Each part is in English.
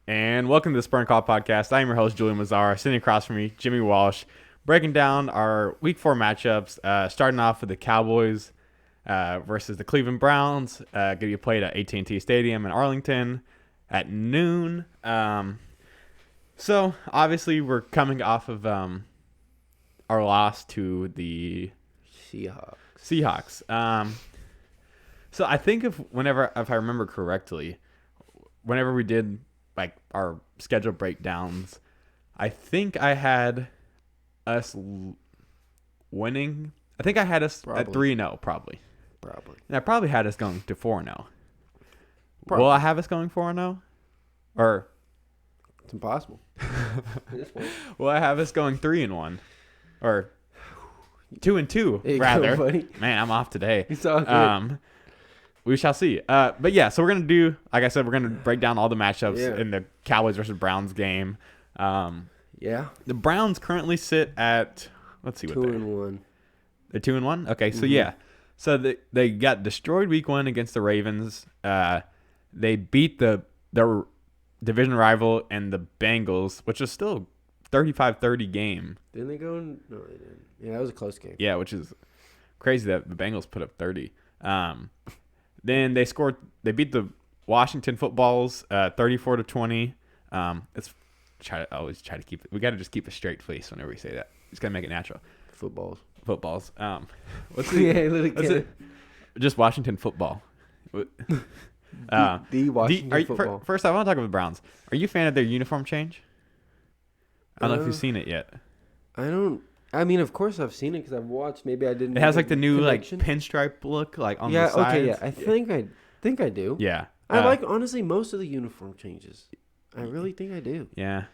And welcome to the Spurn Call Podcast. I am your host, Julian Mazzara. Sitting across from me, Jimmy Walsh, breaking down our Week 4 matchups, starting off with the Cowboys versus the Cleveland Browns. Going to be played at AT&T Stadium in Arlington at noon. So, obviously, we're coming off of our loss to the Seahawks. So, I think if I remember correctly, whenever we did like our schedule breakdowns, I think I had us winning. I think I had us at 3-0 probably. And I probably had us going to 4-0. Will I have us going 4-0? Or it's impossible. Will I have us going 3-1? Or 2-2 rather? Man, I'm off today. It's all good. We shall see. But yeah, so we're going to do, like I said, we're going to break down all the matchups in the Cowboys versus Browns game. The Browns currently sit at, let's see what 2-1. They're 2-1? Okay, so yeah. So they got destroyed week 1 against the Ravens. They beat their division rival and the Bengals, which is still 35-30 game. Didn't they go in? No, they didn't. Yeah, that was a close game. Yeah, which is crazy that the Bengals put up 30. Then they beat the Washington Footballs 34-20. Always try to keep it. We got to just keep a straight face whenever we say that. Just got to make it natural. Footballs. What's it? Just Washington football. The Washington football. First, I want to talk about the Browns. Are you a fan of their uniform change? I don't know if you've seen it yet. I mean, of course I've seen it because I've watched. Maybe I didn't. It has like the new connection. Like pinstripe look like on the sides. Okay, yeah. I think I do. Yeah. I like honestly most of the uniform changes. I really think I do. Yeah.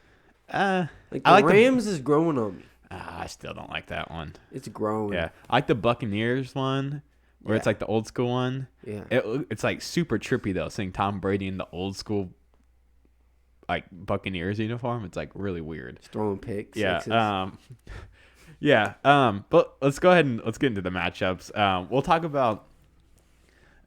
Like the Rams is growing on me. I still don't like that one. It's growing. Yeah. I like the Buccaneers one where it's like the old school one. Yeah. It's like super trippy though, seeing Tom Brady in the old school like Buccaneers uniform. It's like really weird. Just throwing picks. Yeah. But let's go ahead and let's get into the matchups. We'll talk about.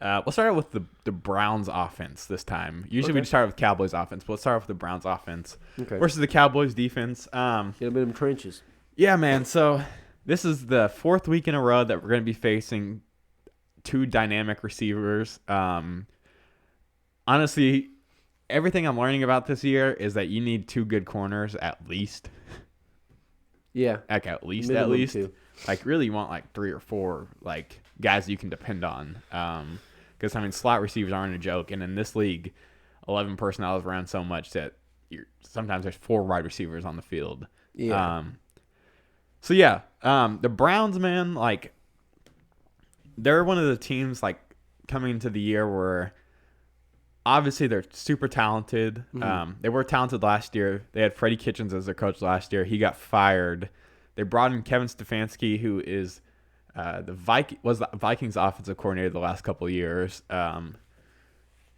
We'll start out with the Browns offense this time. Usually we just start with Cowboys offense, but let's start off with the Browns offense versus the Cowboys defense. Get a bit of them trenches. Yeah, man. So this is the 4th week in a row that we're going to be facing 2 dynamic receivers. Honestly, everything I'm learning about this year is that you need 2 good corners at least. Yeah. Like at least. 2. Like really you want like 3 or 4 like guys you can depend on. Because I mean slot receivers aren't a joke, and in this league, 11 personnel is around so much that sometimes there's 4 wide receivers on the field. Yeah. The Browns, man, like they're one of the teams like coming into the year where obviously they're super talented. They were talented last year. They had Freddie Kitchens as their coach last year. He got fired. They brought in Kevin Stefanski, who is the Vikings offensive coordinator the last couple of years.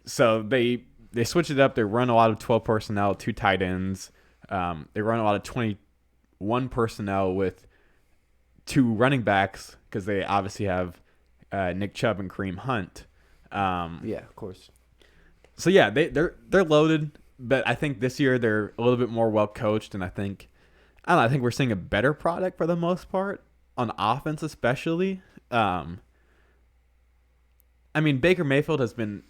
So they switch it up. They run a lot of 12 personnel, 2 tight ends. They run a lot of 21 personnel with 2 running backs because they obviously have Nick Chubb and Kareem Hunt. Yeah, of course. So yeah, they're loaded, but I think this year they're a little bit more well coached, and I think we're seeing a better product for the most part on offense, especially. I mean, Baker Mayfield he's been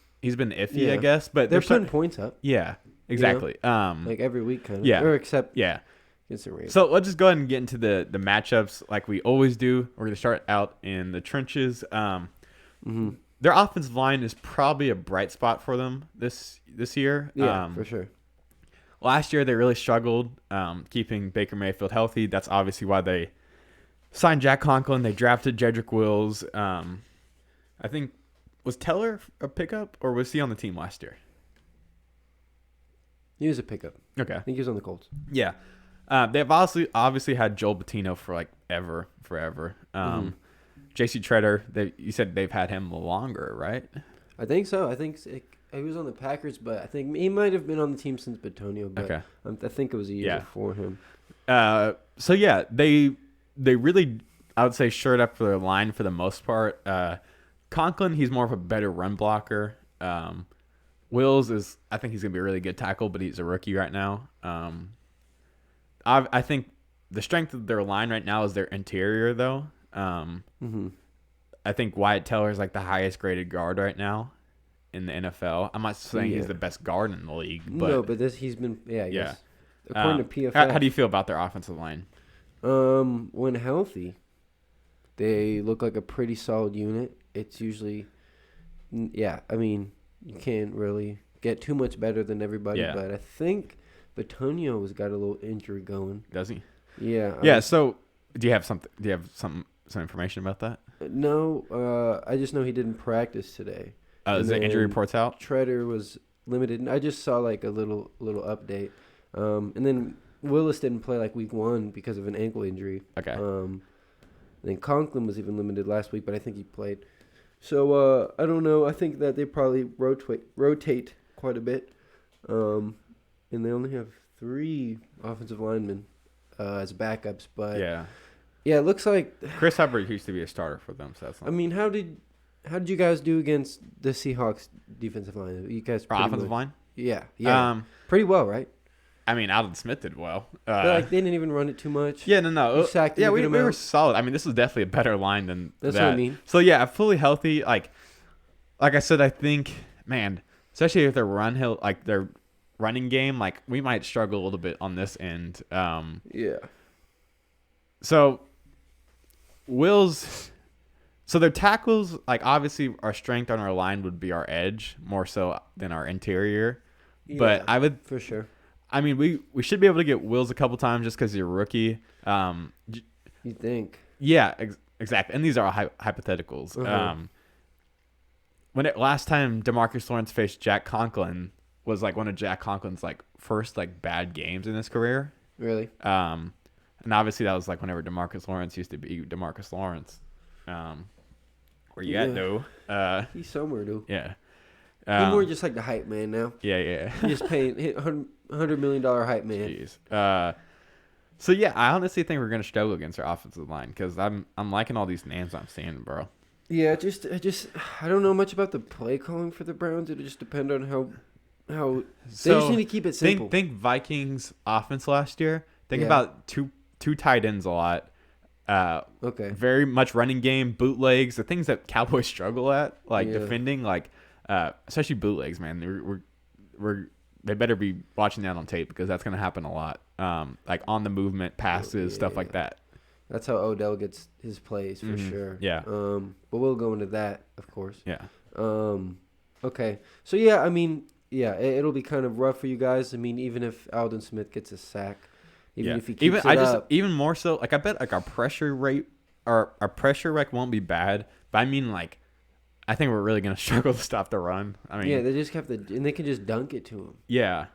iffy, I guess, but they're putting points up. Yeah, exactly. Like every week, kind of. Yeah, or except So let's just go ahead and get into the matchups like we always do. We're gonna start out in the trenches. Their offensive line is probably a bright spot for them this year. Yeah, for sure. Last year, they really struggled keeping Baker Mayfield healthy. That's obviously why they signed Jack Conklin. They drafted Jedrick Wills. I think, was Teller a pickup, or was he on the team last year? He was a pickup. Okay. I think he was on the Colts. Yeah. They've obviously had Joel Bettino for like forever. J.C. Treader, you said they've had him longer, right? I think so. I think he was on the Packers, but I think he might have been on the team since Betonio. But okay. I think it was a year before him. So yeah, they really, I would say, shored up for their line for the most part. Conklin, he's more of a better run blocker. Wills is, I think he's gonna be a really good tackle, but he's a rookie right now. I think the strength of their line right now is their interior, though. I think Wyatt Teller is like the highest graded guard right now in the NFL. I'm not saying he's the best guard in the league, but no, but he's been I guess according to PFF. How do you feel about their offensive line? When healthy, they look like a pretty solid unit. It's usually, I mean, you can't really get too much better than everybody, but I think Batonio's got a little injury going. Does he? Yeah. Yeah. So, do you have some information about that? No. I just know he didn't practice today. Is the injury reports out? Treader was limited, and I just saw like a little update. And then Willis didn't play like week 1 because of an ankle injury. Okay. And then Conklin was even limited last week, but I think he played. So I don't know. I think that they probably rotate quite a bit. And they only have 3 offensive linemen as backups. But yeah, it looks like Chris Hubbard used to be a starter for them. So that's not... I mean, how did you guys do against the Seahawks defensive line? You guys offensive line? Yeah. Pretty well, right? I mean, Alden Smith did well. But they didn't even run it too much. Yeah, no. Sacked we were solid. I mean, this was definitely a better line than That's that. what I mean. So yeah, fully healthy. Like I said, I think, man, especially if their their running game, like we might struggle a little bit on this end. Yeah. So So their tackles, like obviously our strength on our line would be our edge more so than our interior. Yeah, but I would for sure. I mean, we should be able to get Wills a couple times just because he's a rookie. You think? Yeah, exactly. And these are all hypotheticals. Last time DeMarcus Lawrence faced Jack Conklin was like one of Jack Conklin's like first like bad games in his career. Really? And obviously that was like whenever DeMarcus Lawrence used to be DeMarcus Lawrence. Where you at, though? He's somewhere, dude. Yeah. He's more just like the hype man now. Yeah. He's just paying $100 million hype man. Jeez. So yeah, I honestly think we're gonna struggle against our offensive line because I'm liking all these names I'm seeing, bro. Yeah, I don't know much about the play calling for the Browns. It'll just depend on how they just need to keep it simple. Think Vikings offense last year. Think about two tight ends a lot. Okay. Very much running game, bootlegs, the things that Cowboys struggle at, like defending, like especially bootlegs, man. They better be watching that on tape because that's gonna happen a lot. Like on the movement passes, stuff like that. That's how Odell gets his plays for sure. Yeah. But we'll go into that, of course. Yeah. Okay. So yeah, I mean, it'll be kind of rough for you guys. I mean, even if Alden Smith gets a sack. If he keeps it up. Even more so, like I bet like our pressure rate won't be bad, but I mean like I think we're really gonna struggle to stop the run. I mean, they just have to, and they can just dunk it to him. Yeah,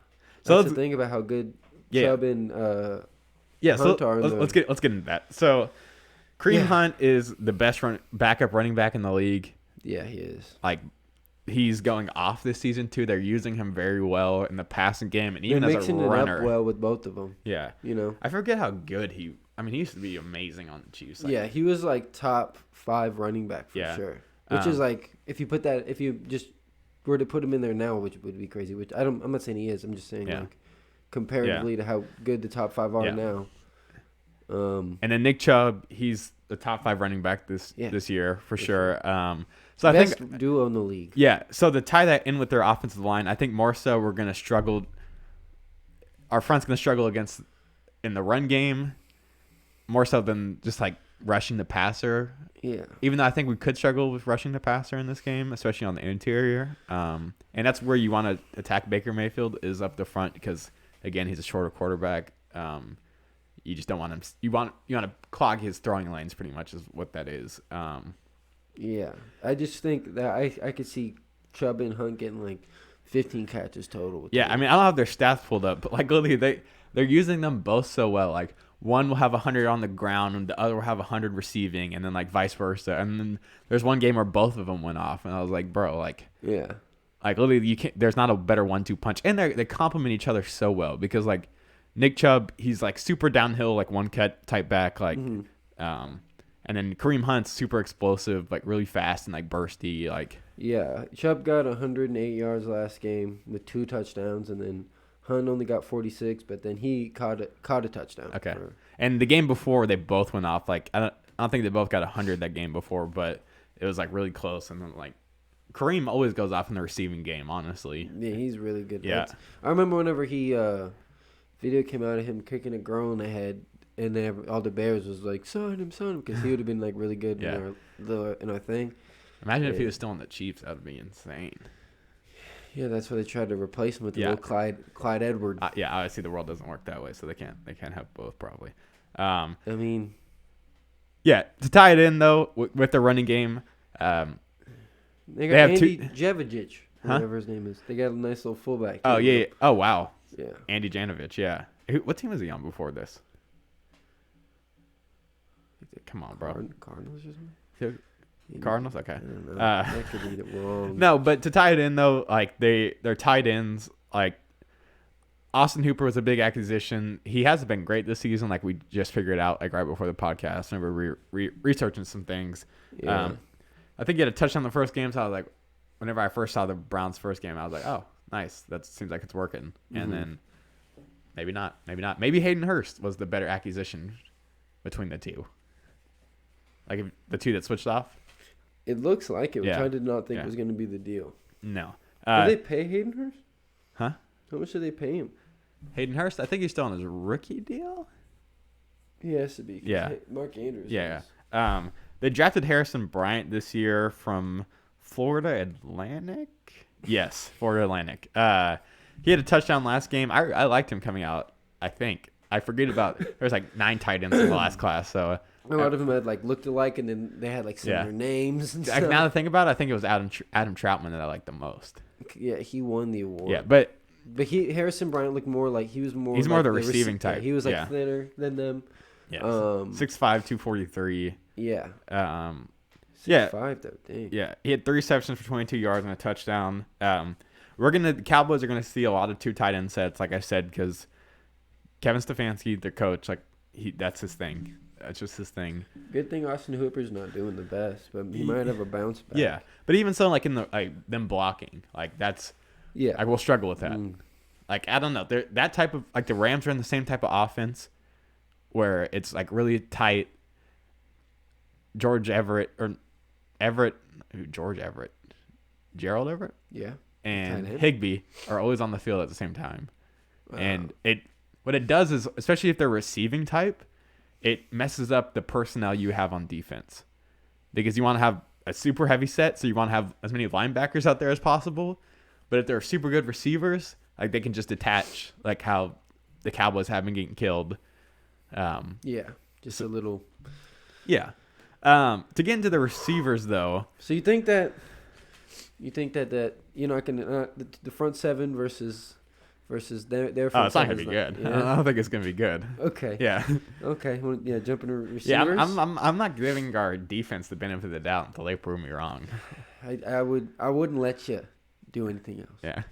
so that's the thing about how good Chubb and Hunt are. Let's get into that. So Kareem Hunt is the best backup running back in the league. Yeah, he is. Like he's going off this season too. They're using him very well in the passing game and even as a runner. They're mixing it up well with both of them. Yeah, I forget how good he used to be amazing on the Chiefs. Like, he was like top 5 running back for sure. Which is like if you just were to put him in there now, which would be crazy. Which I'm not saying he is. I'm just saying like comparatively to how good the top 5 are now. And then Nick Chubb, he's the top 5 running back this year for sure. So I think duo in the league. Yeah. So to tie that in with their offensive line, I think more so we're gonna struggle. Our front's gonna struggle against in the run game, more so than just like rushing the passer. Yeah. Even though I think we could struggle with rushing the passer in this game, especially on the interior. And that's where you want to attack Baker Mayfield is up the front because again he's a shorter quarterback. You just don't want him. You want to clog his throwing lanes. Pretty much is what that is. Yeah, I just think that I could see Chubb and Hunt getting like 15 catches total. Yeah, I mean I don't have their stats pulled up, but like literally they're using them both so well. Like one will have 100 on the ground and the other will have 100 receiving, and then like vice versa. And then there's one game where both of them went off, and I was like, bro, like like literally you can't. There's not a better 1-2 punch, and they complement each other so well because like Nick Chubb, he's like super downhill, like one cut type back, like and then Kareem Hunt's super explosive, like really fast and like bursty, like Yeah, Chubb got 108 yards last game with 2 touchdowns, and then Hunt only got 46, but then he caught a touchdown. Okay. And the game before, they both went off. Like I don't think they both got 100 that game before, but it was like really close. And then like Kareem always goes off in the receiving game. Honestly. Yeah, he's really good. Yeah. I remember whenever he video came out of him kicking a girl in the head, and then all the Bears was like, sign him, because he would have been like really good in our thing. Imagine if he was still in the Chiefs. That would be insane. Yeah, that's why they tried to replace him with the little Clyde Edwards. Yeah, obviously the world doesn't work that way, so they can't have both probably. I mean, yeah, to tie it in though with the running game, they got Andy Jevijic, whatever his name is. They got a nice little fullback. Oh yeah. Oh wow. Yeah. Andy Janovich. Yeah. What team was he on before this? Come on, bro. Cardinals or something. Cardinals, okay. I don't know. I could read it wrong. No, but to tie it in though, like they're tight ends. Like Austin Hooper was a big acquisition. He hasn't been great this season. Like we just figured out like right before the podcast, and we're researching some things. Yeah. I think he had a touchdown the first game, so I was like, whenever I first saw the Browns' first game, I was like, oh, nice. That seems like it's working. Mm-hmm. And then maybe not. Maybe Hayden Hurst was the better acquisition between the two. Like the two that switched off. It looks like it, which I did not think was going to be the deal. No. Did they pay Hayden Hurst? Huh? How much did they pay him? Hayden Hurst, I think he's still on his rookie deal. He has to be. Yeah. Mark Andrews. Yeah. They drafted Harrison Bryant this year from Florida Atlantic. Yes, Florida Atlantic. He had a touchdown last game. I liked him coming out, I think. I forget about there was like 9 tight ends in the last class, so a lot of them had like looked alike, and then they had like similar names and stuff. Now that I think about it, I think it was Adam Troutman that I liked the most. Yeah, he won the award. Yeah, but Harrison Bryant looked more like he's more the receiving type. Yeah, he was like thinner than them. Yeah, 6'5", 243. Yeah. 6'5", though. Dang. Yeah, he had 3 receptions for 22 yards and a touchdown. The Cowboys are gonna see a lot of 2 tight end sets, like I said, because Kevin Stefanski, their coach, that's his thing. That's just his thing. Good thing Austin Hooper's not doing the best, but he might have a bounce back. Yeah, but even so, like in the them blocking, like that's I will struggle with that. Like I don't know, that type of like the Rams are in the same type of offense where it's like really tight. Gerald Everett, Yeah. and Higbee are always on the field at the same time, and what it does is, especially if they're receiving type, it messes up the personnel you have on defense. Because you want to have a super heavy set, so you want to have as many linebackers out there as possible. But if they're super good receivers, like they can just detach, like how the Cowboys have been getting killed. Just a little. Yeah. To get into the receivers, though. So you think that you're not gonna the front seven versus their front it's not gonna be good. I don't think it's gonna be good. Okay. Yeah. Okay. Well, jumping to receivers. Yeah, I'm not giving our defense the benefit of the doubt until they prove me wrong. I wouldn't let you do anything else. Yeah,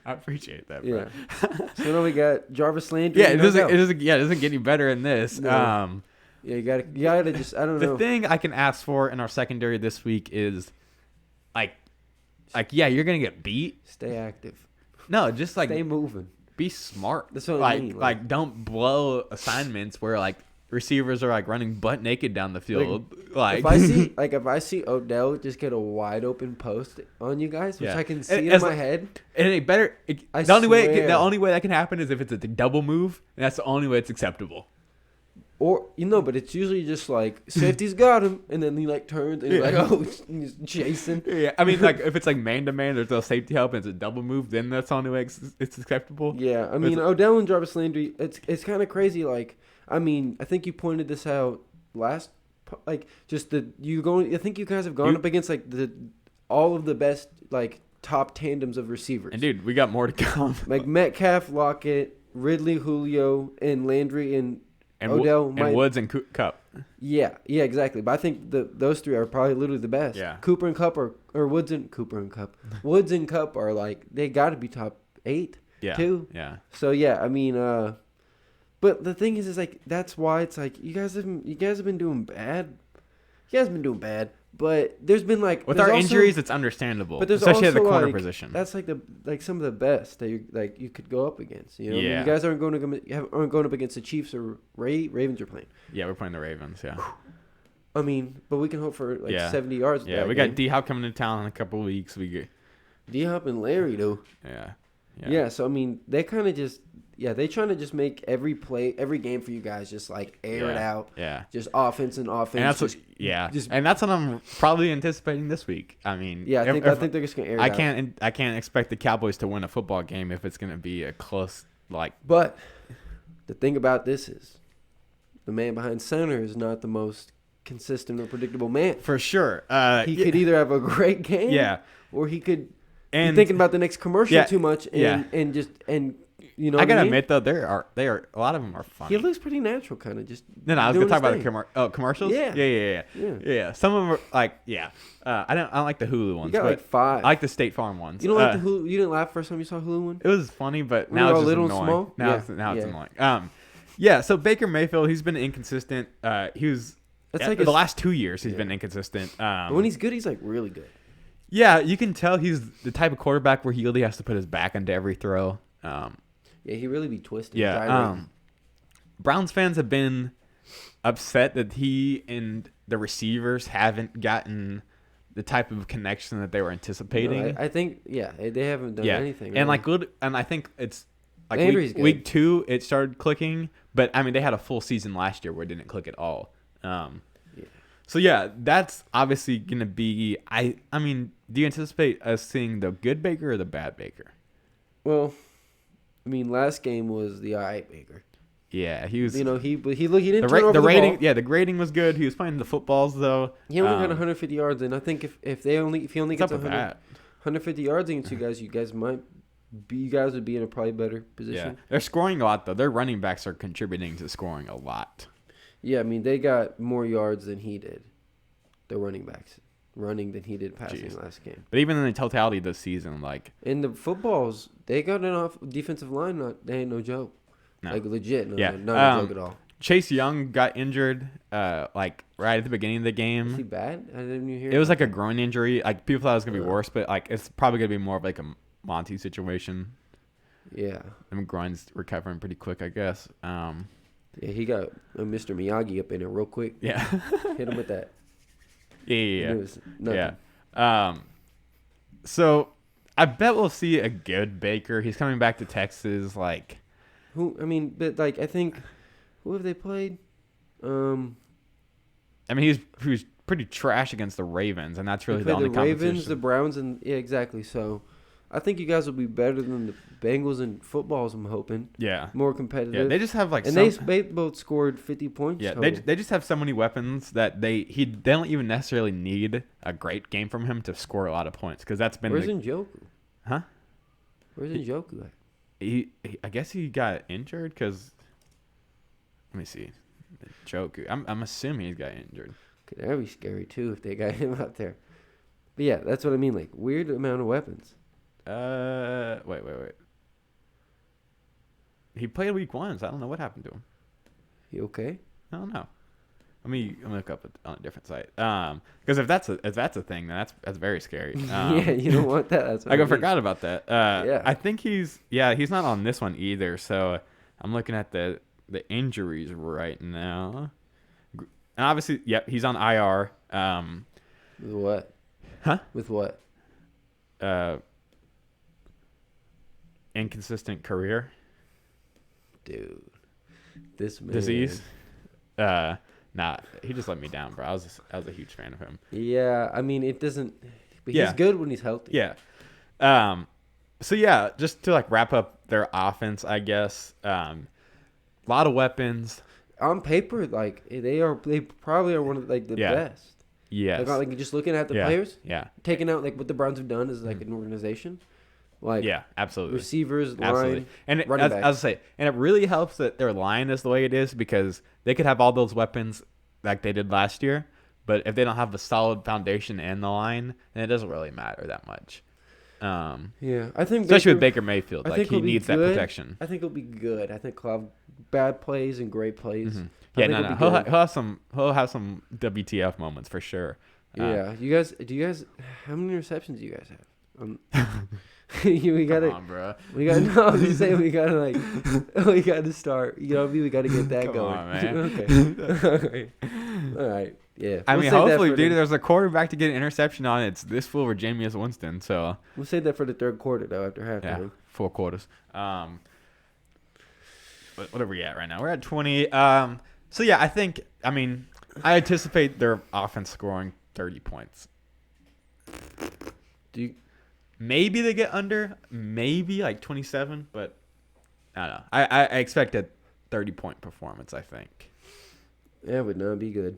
I appreciate that. Bro. Yeah. So now we got Jarvis Landry. Yeah, it doesn't get any better in this. No. Yeah, you gotta just, I don't know. The thing I can ask for in our secondary this week is, you're gonna get beat. Stay active. No, just stay moving. Be smart. That's what I mean. Like don't blow assignments where like receivers are like running butt naked down the field. Like if I see Odell just get a wide open post on you guys, which I can see in my head. And it better. The only way that can happen is if it's a double move, and that's the only way it's acceptable. Or but it's usually just like safety's got him, and then he like turns and he's like, oh, he's chasing. Yeah, I mean, like if it's like man to man, there's no safety help, and it's a double move, then that's the only way it's acceptable. Yeah, I mean, Odell and Jarvis Landry, it's kind of crazy. Like, I mean, I think you pointed this out last, like just I think you guys have gone up against like all of the best like top tandems of receivers. And dude, we got more to come. Like Metcalf, Lockett, Ridley, Julio, and Landry and Odell and Woods and Cup. Yeah, exactly. But I think those 3 are probably literally the best. Yeah. Cooper and Cup Woods and Cup are like they got to be top 8 too. Yeah. So yeah, I mean, but the thing is like that's why it's like you guys have been doing bad. You guys have been doing bad, But there's been like with there's our also, injuries, it's understandable, but there's especially at the also, corner like, position. That's like some of the best that you could go up against. You know, I mean, Yeah. you guys aren't going up against the Chiefs or Ravens are playing. Yeah, we're playing the Ravens. Yeah. I mean, but we can hope for like Yeah. 70 yards. Yeah, we got D Hop coming to town in a couple of weeks. We get D-Hop and Larry though. yeah. Yeah, so I mean, they kind of just they trying to just make every game for you guys just like air it out. Yeah. Just offense and offense. And that's and that's what I'm probably anticipating this week. I mean, yeah, I think they're just gonna air it out. I can't expect the Cowboys to win a football game if it's gonna be a close like. But the thing about this is, the man behind center is not the most consistent or predictable man. For sure. He could either have a great game, or he could be thinking about the next commercial too much, and you know. I gotta admit though, they are a lot of them are funny. He looks pretty natural, kind of just. No, I was gonna talk about the commercials. Yeah. Some of them are like, I don't like the Hulu ones. You got like 5. I like the State Farm ones. You don't like the Hulu? You didn't laugh first time you saw Hulu one? It was funny, but When now they're it's just all annoying. small? Now it's annoying. Yeah. So Baker Mayfield, he's been inconsistent. He was. Like the last 2 years, he's been inconsistent. But when he's good, he's like really good. Yeah, you can tell he's the type of quarterback where he really has to put his back into every throw. Yeah, he really be twisting. Yeah. Browns fans have been upset that he and the receivers haven't gotten the type of connection that they were anticipating. No, I think they haven't done anything. And really. I think it's like week 2 it started clicking, but I mean they had a full season last year where it didn't click at all. So yeah, that's obviously gonna be. I mean, do you anticipate us seeing the good Baker or the bad Baker? Well, I mean, last game was the alright Baker. Yeah, he was. You know, he didn't turn over the rating. ball. Yeah, the grading was good. He was playing the footballs though. He only got 150 yards, and I think if he only gets 150 yards against you guys would be in a probably better position. Yeah, they're scoring a lot though. Their running backs are contributing to scoring a lot. Yeah, I mean, they got more yards than he did. The running backs running than he did passing last game. But even in the totality of the season, like in the footballs, they got an defensive line. They ain't no joke. No. Like legit, not a joke at all. Chase Young got injured, like right at the beginning of the game. Is he bad? I didn't even hear. It was like a groin injury. Like people thought it was gonna be worse, but like it's probably gonna be more of like a Monty situation. Yeah, I mean, groin's recovering pretty quick, I guess. Yeah, he got Mr. Miyagi up in it real quick. Yeah. Hit him with that. Yeah. It was nothing. Yeah. So I bet we'll see a good Baker. He's coming back to Texas. Like, I think, who have they played? I mean, he was pretty trash against the Ravens, and that's really the only competition. The Ravens, the Browns, and exactly. So I think you guys will be better than the Bengals in footballs, I'm hoping. Yeah. More competitive. Yeah, they just have like they both scored 50 points. Yeah, total. they just have so many weapons that they don't even necessarily need a great game from him to score a lot of points because that's been. Where's Njoku? Huh? Where's Njoku at? He I guess he got injured because. Let me see. Njoku. I'm assuming he's got injured. That'd be scary too if they got him out there. But yeah, that's what I mean. Like weird amount of weapons. Wait. He played week 1, so I don't know what happened to him. He okay? I don't know. Let me look up on a different site. Because if that's a thing, then that's very scary. Yeah, you don't want that. That's what I forgot about that. Yeah. I think he's not on this one either. So I'm looking at the injuries right now. And obviously, he's on IR. With what? Huh? With what? Inconsistent career. Dude. This man. Disease. Nah, he just let me down, bro. I was a huge fan of him. Yeah, I mean it doesn't. But he's good when he's healthy. Yeah. So just to like wrap up their offense, I guess. A lot of weapons. On paper, like they probably are one of the best. Yes. Like just looking at the players. Yeah. Taking out like what the Browns have done as like an organization. Like absolutely. Receivers, absolutely. line, and running back. as I say, and it really helps that their line is the way it is because they could have all those weapons like they did last year, but if they don't have a solid foundation and the line, then it doesn't really matter that much. I think especially with Baker Mayfield, like he needs that protection. I think he'll be good. I think he'll have bad plays and great plays. Mm-hmm. Yeah, he'll have some WTF moments for sure. Yeah, you guys. Do you guys? How many receptions do you guys have? We gotta. Come on, bro. We got. No, I'm just saying we gotta like. We gotta start. You know what I mean? We gotta get that Come going. on, man. Okay. All right. Yeah. I We'll mean, save that hopefully, for dude, the- there's a quarterback to get an interception on. It's this fool or Jameis Winston. So We'll save that for the third quarter though. After yeah, halftime. 4 quarters. What are we at right now? We're at 20. So yeah, I mean, I anticipate their offense scoring 30 points. Do you? Maybe they get under, maybe like 27, but I don't know. I expect a 30-point performance, I think. That would not be good.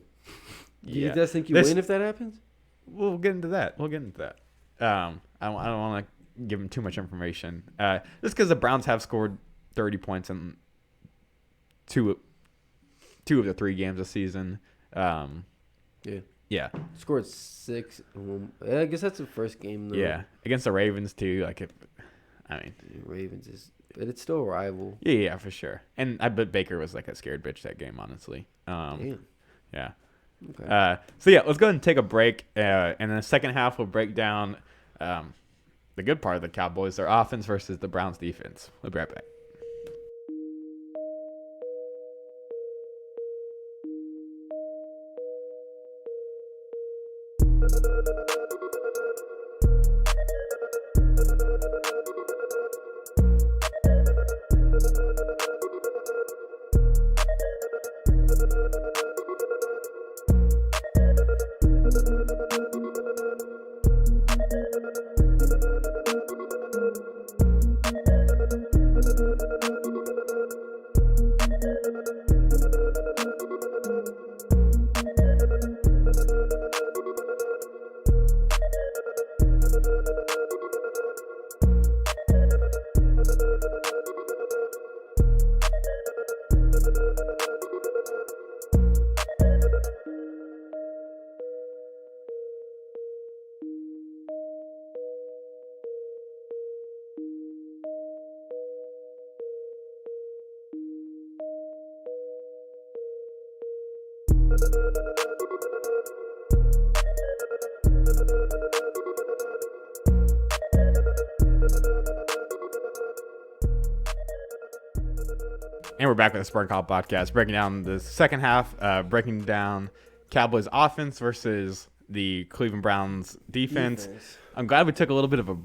Do you Yeah. guys think you This- win if that happens? We'll get into that. I don't want to give them too much information. Just because the Browns have scored 30 points in two of the 3 games this season. Yeah. Scored 6. I guess that's the first game though. Yeah. Against the Ravens, too. Ravens is, but it's still a rival. Yeah, for sure. And I bet Baker was like a scared bitch that game, honestly. Damn. Yeah. Okay. So, yeah, let's go ahead and take a break. And in the second half, we'll break down the good part of the Cowboys, their offense versus the Browns' defense. We'll be right back. And we're back with the Spartan Call podcast, breaking down the second half, breaking down Cowboys offense versus the Cleveland Browns defense. I'm glad we took a little bit of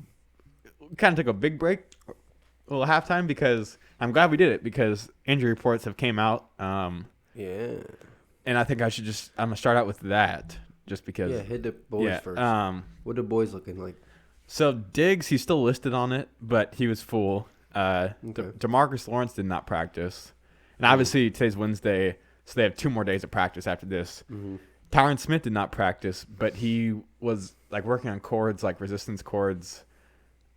kind of took a big break, a little halftime, because I'm glad we did it because injury reports have came out. Yeah. And I think I'm going to start out with that just because. Yeah, hit the boys first. What are the boys looking like? So Diggs, he's still listed on it, but he was full. Okay. DeMarcus Lawrence did not practice. And obviously today's Wednesday, so they have 2 more days of practice after this. Mm-hmm. Tyron Smith did not practice, but he was like working on chords, like resistance chords.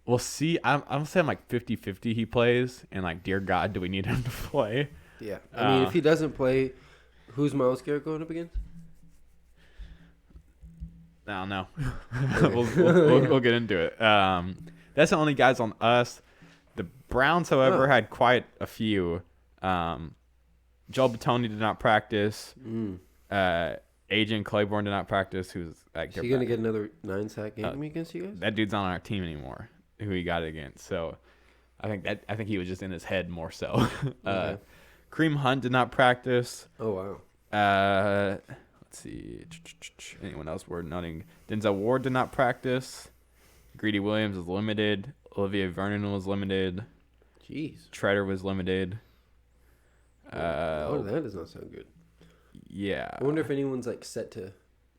We'll see. I'm saying like 50-50 he plays, and like, dear God, do we need him to play? Yeah. I mean, if he doesn't play, who's Myles Garrett going up against? I don't know. We'll get into it. That's the only guys on us. The Browns, however, had quite a few. Joel Batoni did not practice. Agent Claiborne did not practice. Who's like? Is he gonna get another 9-sack game against you guys? That dude's not on our team anymore. Who he got it against? So, I think he was just in his head more so. Okay. Kareem Hunt did not practice. Oh wow. Let's see. Anyone else worth noting? Denzel Ward did not practice. Greedy Williams was limited. Olivier Vernon was limited. Jeez. Treader was limited. That does not sound good. Yeah. I wonder if anyone's like set to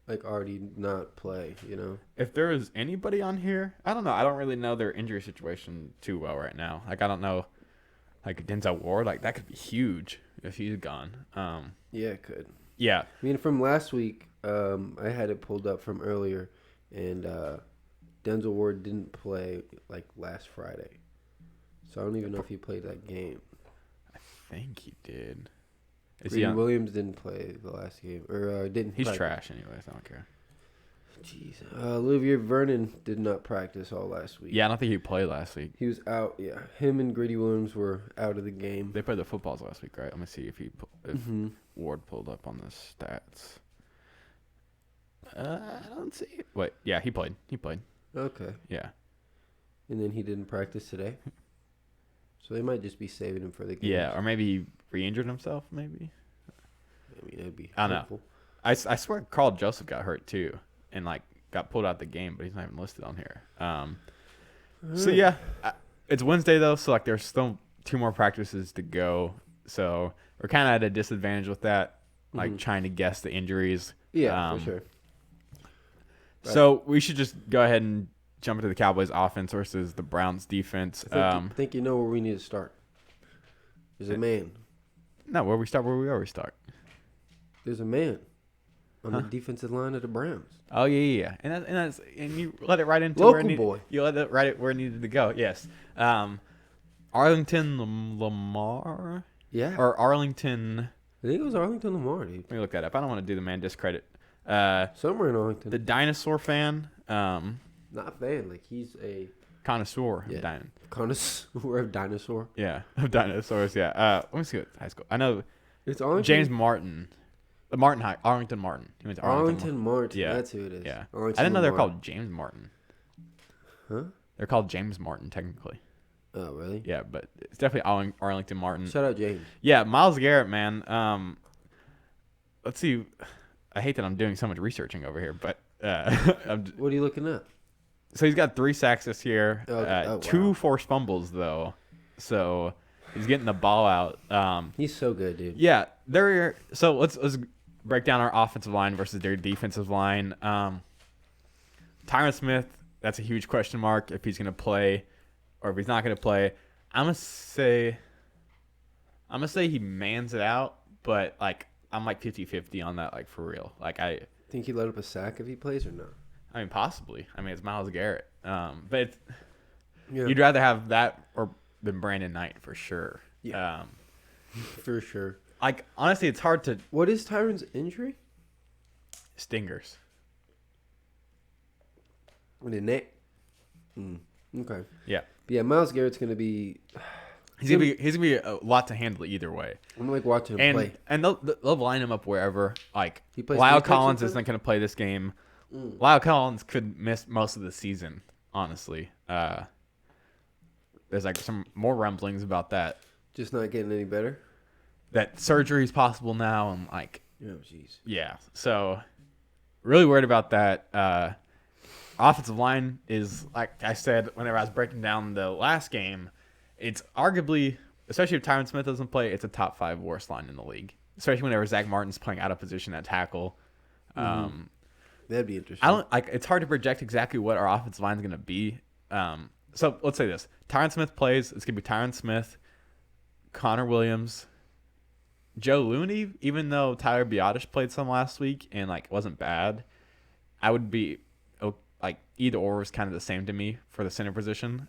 like already not play, you know? If there is anybody on here, I don't know. I don't really know their injury situation too well right now. Like, I don't know. Like, Denzel Ward, like, that could be huge if he's gone. Yeah, it could. Yeah. I mean, from last week, I had it pulled up from earlier, and Denzel Ward didn't play like last Friday, so I don't even know if he played that game. I think he did. Is Greedy he on? Williams didn't play the last game, or didn't. He's practice. trash anyways. I don't care. Jeez. Olivier Vernon did not practice all last week. Yeah, I don't think he played last week. He was out. Yeah, him and Greedy Williams were out of the game. They played the footballs last week, right? Let me see if Ward pulled up on the stats. I don't see it. Wait, yeah, he played. Okay. Yeah. And then he didn't practice today. So they might just be saving him for the game. Yeah, or maybe he re-injured himself, maybe. I mean, that'd be I don't helpful. know. I swear Carl Joseph got hurt too and like got pulled out the game, but he's not even listed on here. So yeah, it's Wednesday though, so like there's still 2 more practices to go. So we're kind of at a disadvantage with that, like trying to guess the injuries. Yeah, for sure. So we should just go ahead and jump into the Cowboys offense versus the Browns defense. I think you know where we need to start. There's a man. No, where we always start. There's a man on the defensive line of the Browns. Oh yeah. And you let it right into Local boy. You let it right where it needed to go. Yes. Arlington Lamar. Yeah. Or Arlington. I think it was Arlington Lamar, dude. Let me look that up. I don't want to do the man discredit. Somewhere in Arlington. The dinosaur fan. Not fan. Like, he's a Connoisseur. Yeah. Connoisseur of dinosaur. Yeah, of dinosaurs. Yeah. Let me see what high school. I know. It's Arlington. James Martin. The Martin High. Arlington Martin. He went to Arlington Martin. Yeah. That's who it is. Yeah. Arlington I didn't know they were Lamar. called James Martin. Huh? They're called James Martin technically. Oh, really? Yeah, but it's definitely Arlington Martin. Shout out James. Yeah, Myles Garrett, man. Let's see. I hate that I'm doing so much researching over here, but What are you looking at? so he's got 3 sacks this year. Wow. 2 forced fumbles though, so he's getting the ball out. He's so good, dude. Yeah, so let's break down our offensive line versus their defensive line. Tyron Smith, that's a huge question mark if he's going to play or if he's not going to play. I'm gonna say he mans it out, but like I'm like 50-50 on that, like for real. Like I Think he let up a sack if he plays or not? mean possibly. I mean it's Myles Garrett. But Yeah. you'd rather have that or than Brandon Knight for sure. Yeah. For sure. Like honestly, it's hard to What is Tyron's injury? stingers. In the neck? Okay. Yeah. But yeah, Myles Garrett's going to be... He's gonna be a lot to handle either way. I'm like watching him play. And they'll line him up wherever. Like He plays Lyle defense Collins sometimes? isn't gonna play this game. Lyle Collins could miss most of the season. Honestly, there's like some more rumblings about that. Just not getting any better? That surgery is possible now, and like Oh, jeez. yeah. So really worried about that. Offensive line is like I said whenever I was breaking down the last game. It's arguably, especially if Tyron Smith doesn't play, it's a top 5 worst line in the league. Especially whenever Zach Martin's playing out of position at tackle. That'd be interesting. I don't like. It's hard to project exactly what our offensive line is going to be. So let's say this: Tyron Smith plays. It's going to be Tyron Smith, Connor Williams, Joe Looney. Even though Tyler Biotish played some last week and like wasn't bad, I would be like either or was kind of the same to me for the center position.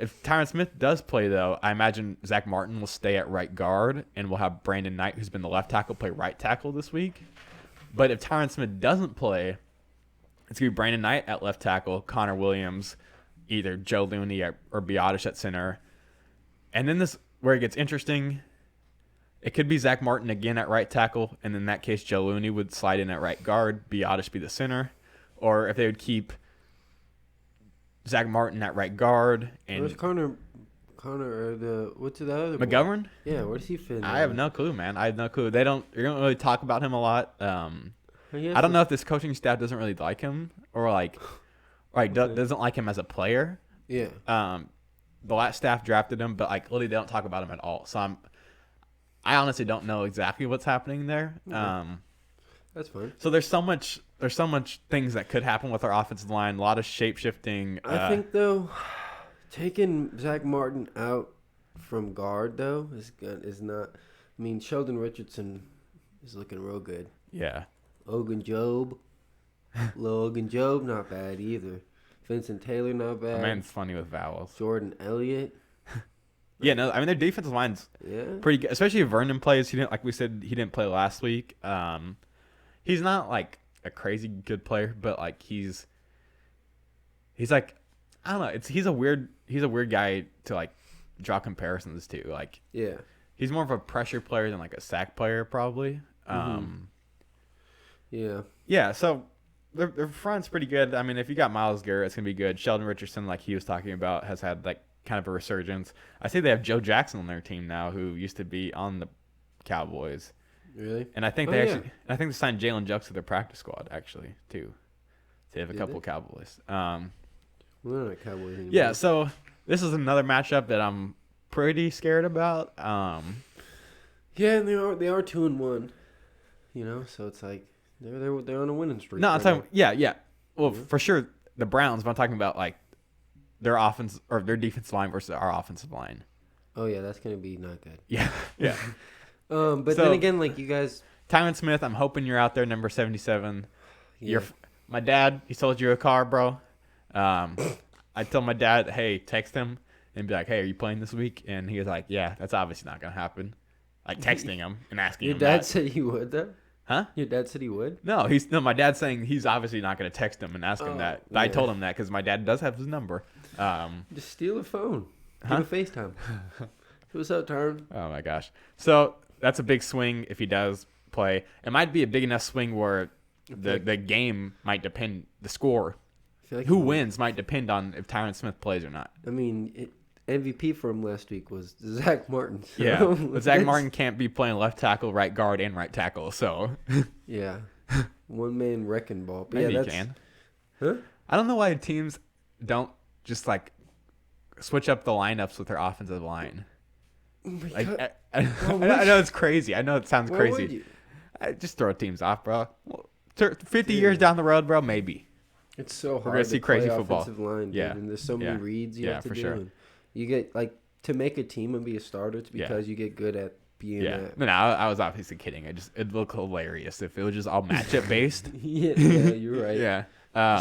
If Tyron Smith does play, though, I imagine Zach Martin will stay at right guard, and we'll have Brandon Knight, who's been the left tackle, play right tackle this week. But if Tyron Smith doesn't play, it's going to be Brandon Knight at left tackle, Connor Williams, either Joe Looney or Biotish at center. And then this where it gets interesting. It could be Zach Martin again at right tackle, and in that case, Joe Looney would slide in at right guard, Biotish be the center. Or if they would keep Zach Martin at right guard and Where's Connor what's the other boy? McGovern. Yeah, where does he fit in? I have no clue, man. I have no clue. They don't really talk about him a lot. He I don't know if this coaching staff doesn't really like him or doesn't like him as a player. Yeah. The last staff drafted him, but like literally they don't talk about him at all. So I honestly don't know exactly what's happening there. That's fine. So there's so much things that could happen with our offensive line. A lot of shape shifting. I think though, taking Zach Martin out from guard though is not. I mean, Sheldon Richardson is looking real good. Yeah. Logan Job, not bad either. Vincent Taylor, not bad. The man's funny with vowels. Jordan Elliott. Yeah, no, I mean their defensive line's pretty good, especially if Vernon plays. He didn't play last week. He's not like a crazy good player, but like he's like I don't know. He's a weird guy to like draw comparisons to. Like he's more of a pressure player than like a sack player probably. Yeah. Yeah, so their front's pretty good. I mean, if you got Myles Garrett, it's gonna be good. Sheldon Richardson, like he was talking about, has had like kind of a resurgence. I see they have Joe Jackson on their team now, who used to be on the Cowboys, Really? and I think Oh they yeah. actually, I think they signed Jalen Jukes to their practice squad actually too. They have a Did couple they? Cowboys. Well, they're not Cowboys anymore. Yeah, so this is another matchup that I'm pretty scared about. Yeah, and they are 2-1. You know, so it's like they're on a winning streak. No, I'm right talking. now. Yeah. Well, Mhm. for sure the Browns, but I'm talking about like their offense or their defensive line versus our offensive line. Oh yeah, that's gonna be not good. Yeah, yeah. But So- then again, like you guys, Tyron Smith, I'm hoping you're out there, number 77. yeah. My dad. He sold you a car, bro. I told my dad, hey, text him and be like, hey, are you playing this week? And he was like, yeah, that's obviously not gonna happen. Like texting him and asking Your him dad that. said he would though. Huh? Your dad said he would. No, my dad's saying he's obviously not going to text him and ask him Oh, that. But I yeah. told him that because my dad does have his number. Just steal a phone. Huh? Give a FaceTime. What's up, Tyron? Oh my gosh. So that's a big swing if he does play. It might be a big enough swing where the game might depend. The score, I feel like who wins, might depend on if Tyron Smith plays or not. I mean, MVP for him last week was Zach Martin. So Yeah, but Zach that's- Martin can't be playing left tackle, right guard, and right tackle. So Yeah, one man wrecking ball. But maybe yeah, he that's, can. Huh? I don't know why teams don't just like switch up the lineups with their offensive line. Like, I know it's crazy. I know it sounds Why crazy. would you? Just throw teams off, bro. 50 years down the road, bro, maybe. It's so hard gonna see to play crazy football. offensive line, dude, Yeah. and there's so many Yeah. reads you Yeah, have to for do. sure. And you get like to make a team and be a starter. It's Yeah. because you get good at being. Yeah. No, I was obviously kidding. It'd look hilarious if it was just all matchup based. yeah, you're right. Yeah.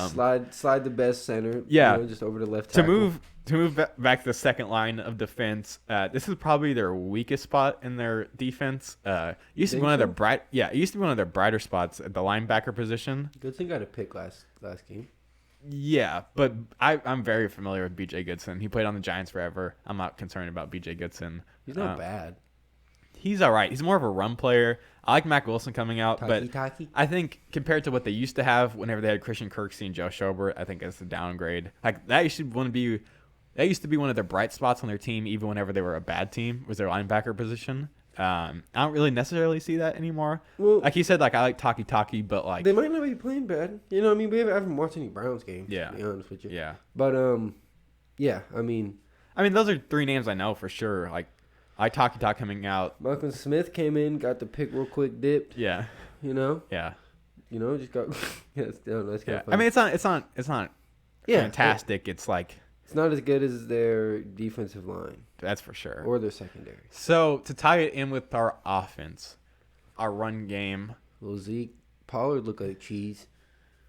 Slide the best center. Yeah. You know, just over the left To tackle. move back to the second line of defense, this is probably their weakest spot in their defense. It used to be Think one of their so? it used to be one of their brighter spots at the linebacker position. Good thing got a pick last game. Yeah, but I'm very familiar with BJ Goodson. He played on the Giants forever. I'm not concerned about BJ Goodson. He's not bad. He's all right. He's more of a run player. I like Mac Wilson coming out, but Taki. I think compared to what they used to have whenever they had Christian Kirksey and Joe Schobert, I think it's a downgrade. Like that used to be one of their bright spots on their team, even whenever they were a bad team, was their linebacker position. I don't really necessarily see that anymore. Well, Like he said, like I like Taki, but like they might not be playing bad. You know, what I mean, I haven't watched any Browns games. Yeah. To be honest with you. yeah. But yeah. I mean, Those are three names I know for sure. Like I like Taki coming out. Malcolm Smith came in, got the pick real quick, dipped. Yeah. You know, Yeah. just got. Yeah, that's kind Yeah. of funny. It's not Yeah, fantastic. It's like It's not as good as their defensive line that's for sure. or their secondary. So to tie it in with our offense, our run game. Well, Zeke Pollard looked like cheese.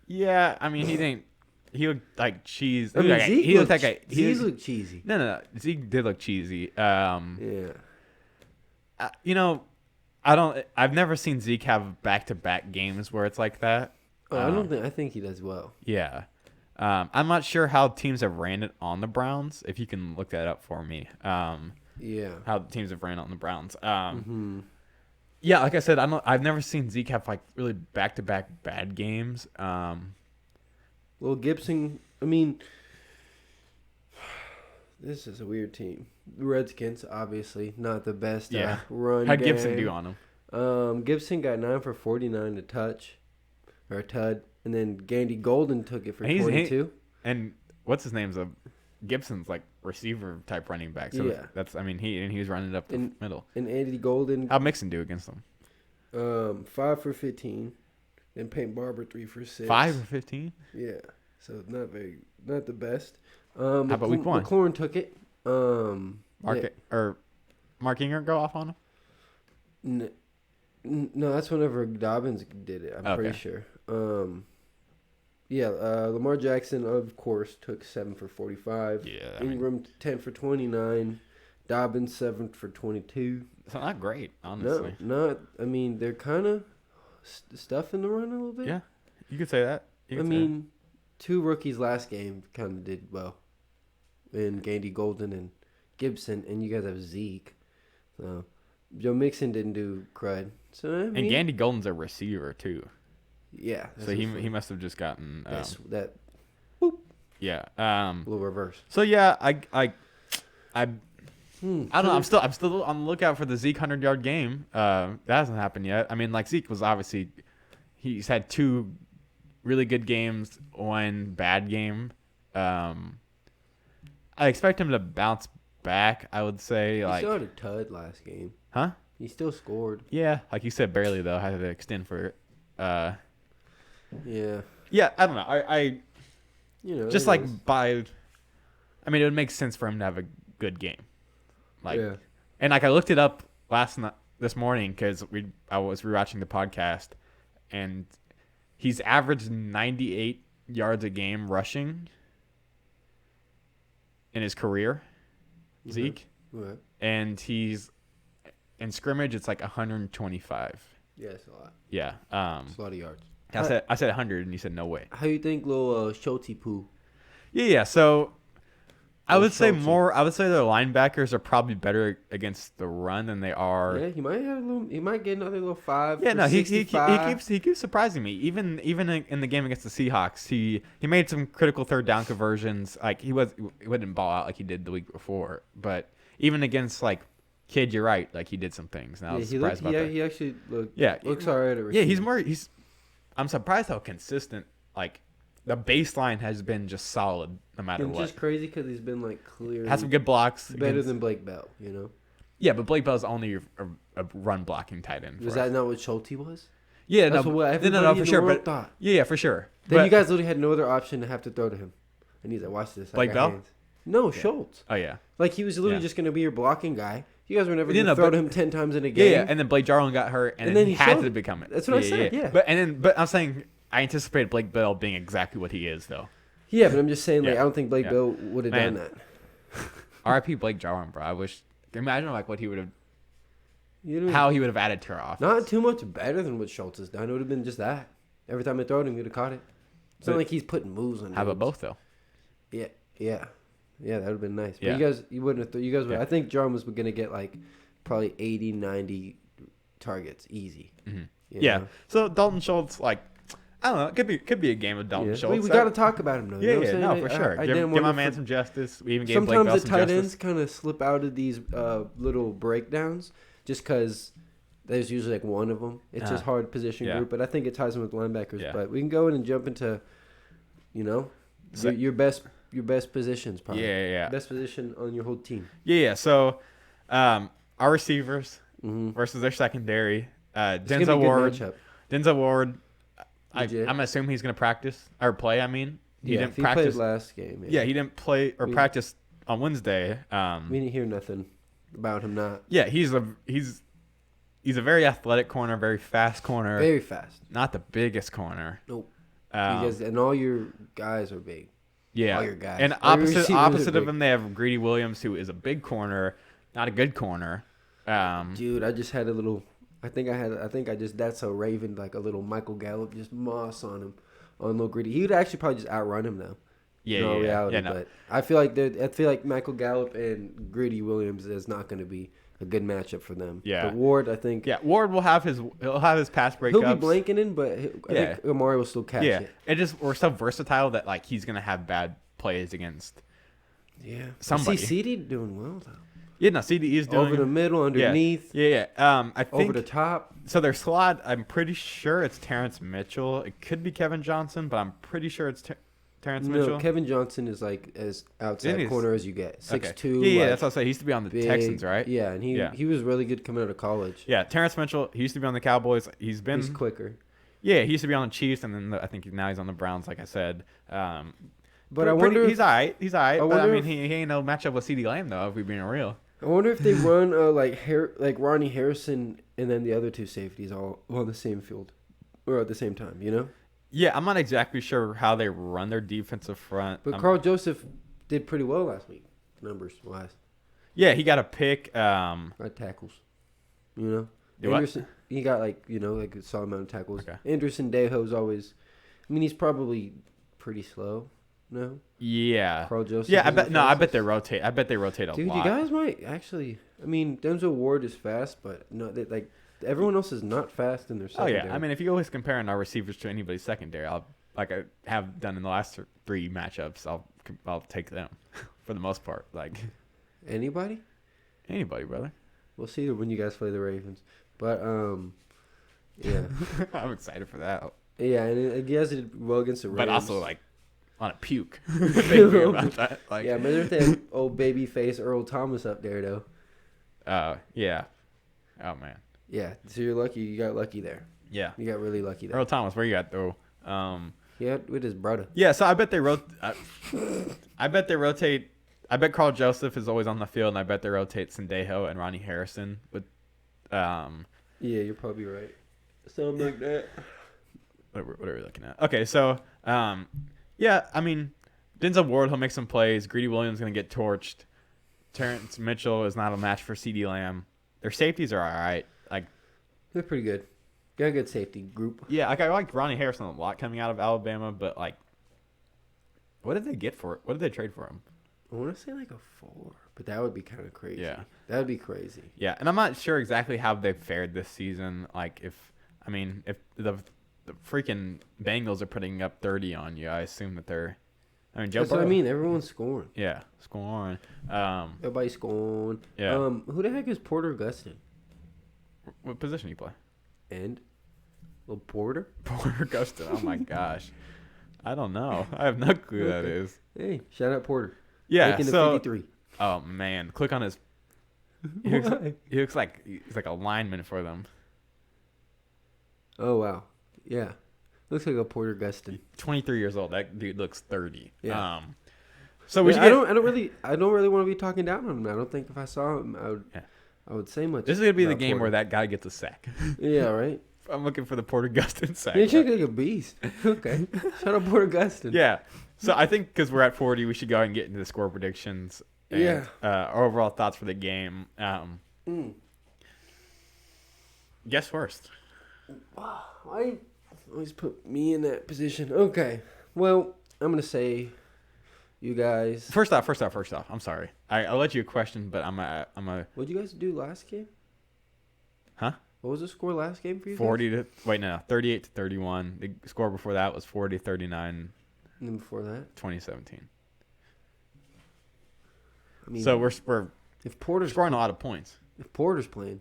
Yeah, I mean he didn't. He looked like cheese. I mean, Zeke he looked like a. Zeke looked cheesy. No. Zeke did look cheesy. Yeah. I've never seen Zeke have back-to-back games where it's like that. I think he does well. Yeah. I'm not sure how teams have ran it on the Browns. If you can look that up for me. Yeah. How teams have ran it on the Browns. Mm-hmm. Yeah, like I said, I've never seen Zeke have like really back-to-back bad games. Well, Gibson, I mean, this is a weird team. The Redskins, obviously, not the best Yeah. run How'd game. Gibson do on him? Gibson got 9 for 49 to touch, or a tud, and then Gandy Golden took it for And 22. And what's his name's Gibson's like receiver type running back. So Yeah. he was running it up the middle. And Andy Golden, How'd Mixon do against them? 5 for 15. Then Peyton Barber 3 for 6. 5 or 15? Yeah, so not the best. How about week 1? McLaurin took it. Mark Ingram go off on him? No, that's whenever Dobbins did it. I'm pretty sure. Lamar Jackson, of course, took 7 for 45. Yeah. Ingram 10 for 29. Dobbins 7 for 22. It's not great, honestly. They're kind of stuffing the run a little bit. Yeah, you could say that. Two rookies last game kind of did well. And Gandy Golden and Gibson, and you guys have Zeke. So Joe Mixon didn't do crud. So and Gandy Golden's a receiver too. Yeah. So he must have just gotten that yeah. little reverse. So yeah, I don't know. So I'm still on the lookout for the Zeke 100-yard game. That hasn't happened yet. I mean, like Zeke was obviously he's had 2 really good games, 1 bad game. I expect him to bounce back. I would say he like still had a tud last game. huh? He still scored. Yeah, like you said, barely though. I had to extend for it. Yeah. Yeah, I don't know. I just it like is. I mean, it would make sense for him to have a good game. Like, yeah. and like I looked it up this morning because I was rewatching the podcast, and he's averaged 98 yards a game rushing in his career, Zeke, Okay. and he's in scrimmage it's like 125. Yeah, it's a lot. Yeah. It's a lot of yards. I said 100, and you said no way. How you think little Schultz poo? Yeah. So I would say Schultz. I would say their linebackers are probably better against the run than they are. Yeah, he might have a little. He might get another little 5. Yeah, for no, he 65. keeps surprising me. Even in the game against the Seahawks, he made some critical third down conversions. Like he wouldn't ball out like he did the week before, but even against like Kid, you're right. Like he did some things. And I was surprised about that. He actually looks he- alright. I'm surprised how consistent. Like the baseline has been just solid no matter It's what. just crazy because he's been like clearly Has some good blocks. better than Blake Bell. You know. Yeah, but Blake Bell's only a run blocking tight end. Was for us. that not what Schulte was? Yeah, That's no, what no, everybody for in sure. the world But thought. yeah, for sure. Then But- you guys literally had no other option to have to throw to him, and he's like, "Watch this." I Blake got Bell? hands." No, Yeah. Schultz. Oh yeah. Like he was literally Yeah. just going to be your blocking guy. You guys were never Yeah, going no, to throw but- to him 10 times in a Yeah, game. yeah, and then Blake Jarwin got hurt, and then he had showed to it. become it. That's what I said, yeah. But I'm saying I anticipated Blake Bell being exactly what he is, though. Yeah, but I'm just saying, like, Yeah. I don't think Blake Yeah. Bell would have done Man. that. R.I.P. Blake Jarwin, bro. I wish. Imagine like what he would have, You know, how he would have added to our offense. not too much better than what Schultz has done. It would have been just that. Every time I throw it, he would have caught it. It's not But- like he's putting moves on. How about dudes. both though? Yeah, that would have been nice. But Yeah. you wouldn't have. You guys would. Yeah. I think Jarwin was going to get like probably 80, 90 targets easy. Mm-hmm. you Yeah. know? So Dalton Schultz, like, I don't know, it could be a game with Dalton Yeah. Schultz. We got to talk about him though. Yeah, you know what I'm no, saying? for sure. I Give didn't my want man to. some justice. We even gave Blake Sometimes Bell the some tight justice. ends kind of slip out of these little breakdowns just because there's usually like one of them. It's just hard position Yeah. group, but I think it ties in with linebackers. Yeah. But we can go in and jump into, So- your best positions probably. Yeah. Best position on your whole team. Yeah. So, our receivers Mm-hmm. versus their secondary. It's gonna be a Denzel good Ward. matchup. Denzel Ward. I'm Legit. gonna assume he's gonna practice or play. I mean, he Yeah, didn't if he practice. played last game. Yeah, he didn't play or We- practice on Wednesday. We didn't hear nothing about him not. Yeah, he's a very athletic corner, very fast corner. Very fast. Not the biggest corner. Nope. Um, Because and all your guys are big. yeah, all your guys. and All your receivers are opposite of big. him, they have Greedy Williams, who is a big corner, not a good corner. Dude, I just had a little. I think I just that's a Raven like a little Michael Gallup just moss on him, on little Greedy. He would actually probably just outrun him though. Yeah, in all yeah, reality, yeah. No. But I feel like Michael Gallup and Greedy Williams is not going to be a good matchup for them. Yeah. But Ward, I think Yeah, Ward will have his pass breakups. he'll be blanketing, but I Yeah. think Amari will still catch Yeah, it. we're so versatile that like he's gonna have bad plays against. Yeah. Somebody. See CD doing well though. Yeah, no, CDE is doing Over the middle, underneath, Yeah. I think over the top. so. Their slot, I'm pretty sure it's Terrence Mitchell. It could be Kevin Johnson, but I'm pretty sure it's Terrence Mitchell. No, Kevin Johnson is like as outside It is. corner as you get. 6'2". Yeah, like, that's what I say. He used to be on the big. Texans, right? Yeah, and he was really good coming out of college. Yeah, Terrence Mitchell. He used to be on the Cowboys. He's been. He's quicker. Yeah, he used to be on the Chiefs, and then I think now he's on the Browns. Like I said. But I wonder he's all right. He's all right. But I wonder mean, if- he ain't no matchup with CeeDee Lamb though. If we're being real. I wonder if they run like Ronnie Harrison and then the other two safeties all on the same field or at the same time, you know? Yeah, I'm not exactly sure how they run their defensive front. But Carl Joseph did pretty well last week, numbers wise. Yeah, he got a pick. Got tackles. You know? Do what? Anderson, he got like a solid amount of tackles. Okay. Anderson Dejo's always he's probably pretty slow. No? Yeah. Carl Joseph. Yeah, I isn't bet. No, I bet fastest. they rotate. I bet they rotate a Dude, lot. you guys might actually. Denzel Ward is fast, but no, everyone else is not fast in their Oh secondary. yeah, I mean, if you always comparing our receivers to anybody's secondary, like I have done in the last 3 matchups, I'll take them for the most part. Like anybody. anybody, brother. We'll see when you guys play the Ravens. But yeah, I'm excited for that. yeah, and you guys did well against the Rams. But also like on a puke. Thinking about that. Like, yeah, imagine if they had old baby face Earl Thomas up there though. Yeah. Oh man. Yeah, so you're lucky. You got lucky there. Yeah. You got really lucky there. Earl Thomas, where you at though? Yeah, with his brother. Yeah, so I bet they rotate. I bet Carl Joseph is always on the field, and I bet they rotate Sendejo and Ronnie Harrison with. Yeah, you're probably right. Something like that. What are we looking at? Okay, so yeah, I mean, Denzel Ward, he'll make some plays. Greedy Williams gonna get torched. Terrence Mitchell is not a match for CeeDee Lamb. Their safeties are all right. Like They're pretty good. Got a good safety group. yeah, like I like Ronnie Harrison a lot coming out of Alabama, but like, what did they get for it? What did they trade for him? I want to say like a 4, but that would be kind of crazy. Yeah. That would be crazy. Yeah, and I'm not sure exactly how they've fared this season. Like, if the freaking Bengals are putting up 30 on you, I assume that they're. I mean, Joe That's Burrow. what I mean. Everyone's scoring. Yeah, scoring. Everybody's scoring. Yeah. Who the heck is Porter Gustin? What position you play? And? Little Porter? Porter Gustin. Oh my gosh, I don't know. I have no clue who that is. Hey, shout out Porter. Yeah. Making the So. 53. Oh man, click on his. He looks like he's like a lineman for them. Oh, wow. Yeah. Looks like a Porter Gustin. 23 years old. That dude looks 30. Yeah. So we Yeah, should I don't really want to be talking down on him. I don't think if I saw him, I would say much. This is gonna be the about game Porter. where that guy gets a sack. Yeah, right. I'm looking for the Porter Gustin sack. Yeah, you're like a beast. Okay. Shout out Porter Gustin. Yeah. So I think because we're at 40, we should go ahead and get into the score predictions. And, Yeah. Our overall thoughts for the game. Guess first. Why always put me in that position? Okay. Well, I'm gonna say, you guys. First off. I'm sorry. I'll let you a question, but I'm a. What'd you guys do last game? Huh? What was the score last game for you? 38 to 31. The score before that was 40-39, And then before that, 2017. I mean, So we're if Porter's scoring a lot of points. playing,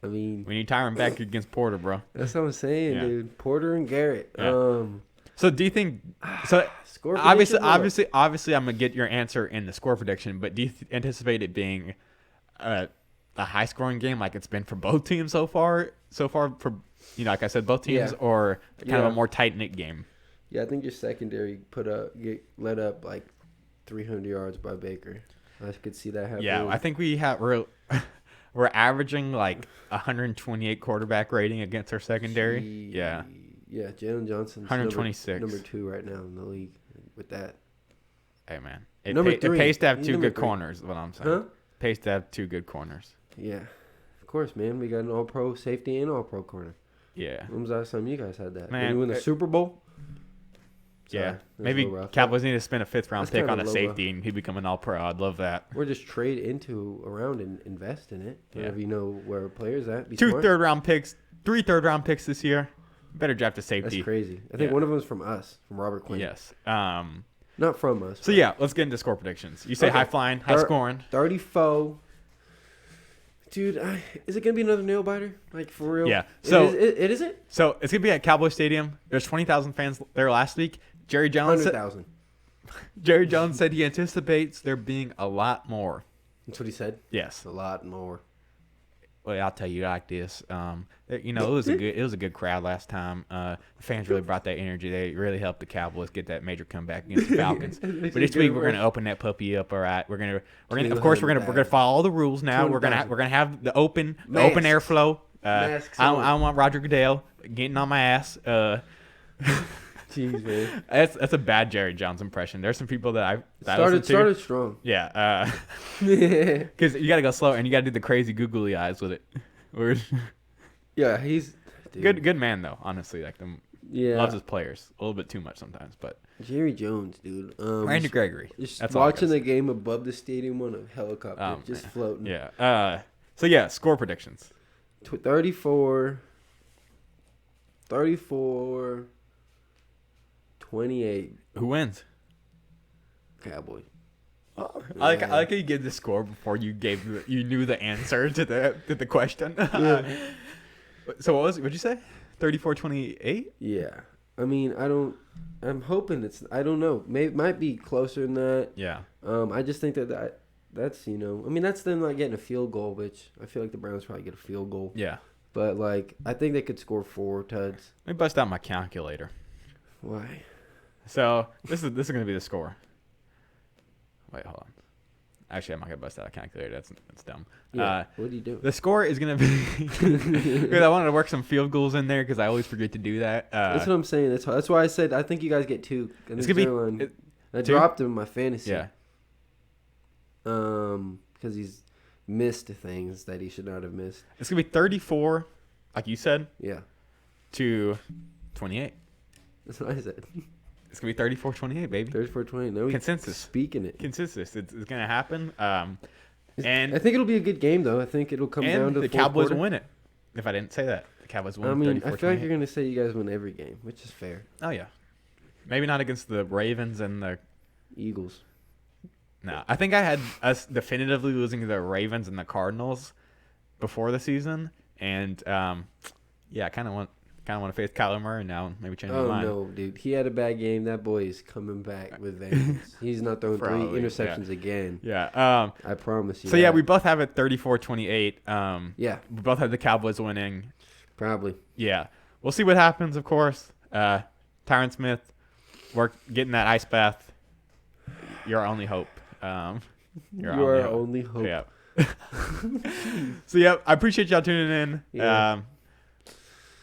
I mean, We need Tyron back against Porter, bro. that's what I'm saying, Yeah. dude. Porter and Garrett. Yeah. So do you think? So Score obviously, I'm gonna get your answer in the score prediction. But do you anticipate it being a high-scoring game like it's been for both teams so far? For like I said, both teams, Yeah. or kind of Yeah. a more tight-knit game? Yeah, I think your secondary let up like 300 yards by Baker. I could see that happening. Yeah, I think we're averaging like 128 quarterback rating against our secondary. Yeah. Yeah, Jalen Johnson's 126. number 2 right now in the league with that. Hey man, Number it 3. pays to have He's 2 number good 3. corners. Is what I'm saying. Huh? Pays to have 2 good corners. Yeah. Of course, man. We got an all-pro safety and all-pro corner. Yeah. When was the last time you guys had that? Man, When you win the Super Bowl? Yeah, Sorry, that's maybe a little rough. Cowboys need to spend a 5th-round That's pick kinda on a low, safety and he become an all-pro. I'd love that. Or just trade around and invest in it. Yeah. Whenever you know where a player's at. Be 2 smart. third-round picks, 3 third-round picks this year. Better draft a That's safety. crazy. I think Yeah. one of them is from us, from Robert Quinn. Yes. Not from us. So yeah, let's get into score predictions. You say Okay. high flying, high scoring. 34. Dude, is it going to be another nail biter? Like, for real? Yeah. So It is it? So it's gonna be at Cowboy Stadium. There's 20,000 fans there last week. Jerry Jones 100,000. said he anticipates there being a lot more. That's what he said. Yes. It's a lot more. Well, I'll tell you like this. It was a good crowd last time. The fans really brought that energy. They really helped the Cowboys get that major comeback against the Falcons. But this week we're gonna open that puppy up. All right, we're gonna of course we're gonna follow all the rules now. We're gonna have the open airflow. Masks I on. don't want Roger Goodell getting on my ass. Jeez, man. That's a bad Jerry Jones impression. There's some people that I listen to. Started strong. Yeah, Yeah, because you got to go slow and you got to do the crazy googly eyes with it. he's dude. Good man though, honestly. Like them, Yeah, loves his players a little bit too much sometimes. But Jerry Jones, dude. Randy Gregory, Just that's all I watching gotta the game above the stadium on a helicopter, Oh, just man. floating. say. Yeah. So yeah, score predictions. 34. 28. Who wins? Cowboys. Oh, I like how you gave the score before you knew the answer to the question. Yeah. So what'd you say? 34-28? Yeah. I mean, I'm hoping I don't know. Might be closer than that. Yeah. I just think that's, I mean, that's them not getting a field goal, which I feel like the Browns probably get a field goal. Yeah. But, like, I think they could score 4 tuds. Let me bust out my calculator. Why? So this is going to be the score. Wait, hold on. Actually, I'm not going to bust out a calculator. That's dumb. Yeah. What do you do? The score is going to be because I wanted to work some field goals in there because I always forget to do that. That's what I'm saying. That's why I said I think you guys get 2. It's going to be I dropped him in my fantasy. Yeah. Because he's missed things that he should not have missed. It's going to be 34, like you said, Yeah. to 28. That's what I said. It's going to be 34-28, baby. 34-20. No, Consensus. Speaking it. Consensus. It's going to happen. And I think it'll be a good game, though. I think it'll come down to the Cowboys will win it. If I didn't say that, the Cowboys win. I mean, I 34-28. feel like you're going to say you guys win every game, which is fair. Oh yeah, maybe not against the Ravens and the Eagles. No, I think I had us definitively losing to the Ravens and the Cardinals before the season, and yeah, I kind of want to face Kyler Murray now. Maybe change my mind. Oh no, dude, he had a bad game. That boy is coming back with vengeance. He's not throwing Probably, 3 interceptions again. Yeah. I promise you. So yeah, we both have it 34-28. Yeah, we both have the Cowboys winning. probably. Yeah, we'll see what happens. Of course, Tyron Smith, getting that ice bath. Your only hope. Your only hope. Yeah. So yeah, I appreciate y'all tuning in. Yeah.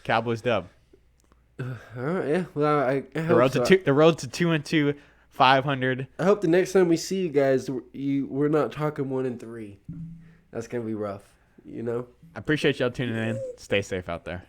Cowboys dub. All right. Yeah. Well, I The hope road so. to 2-2, 500. I hope the next time we see you guys, we're not talking 1-3. That's gonna be rough. I appreciate y'all tuning in. Stay safe out there.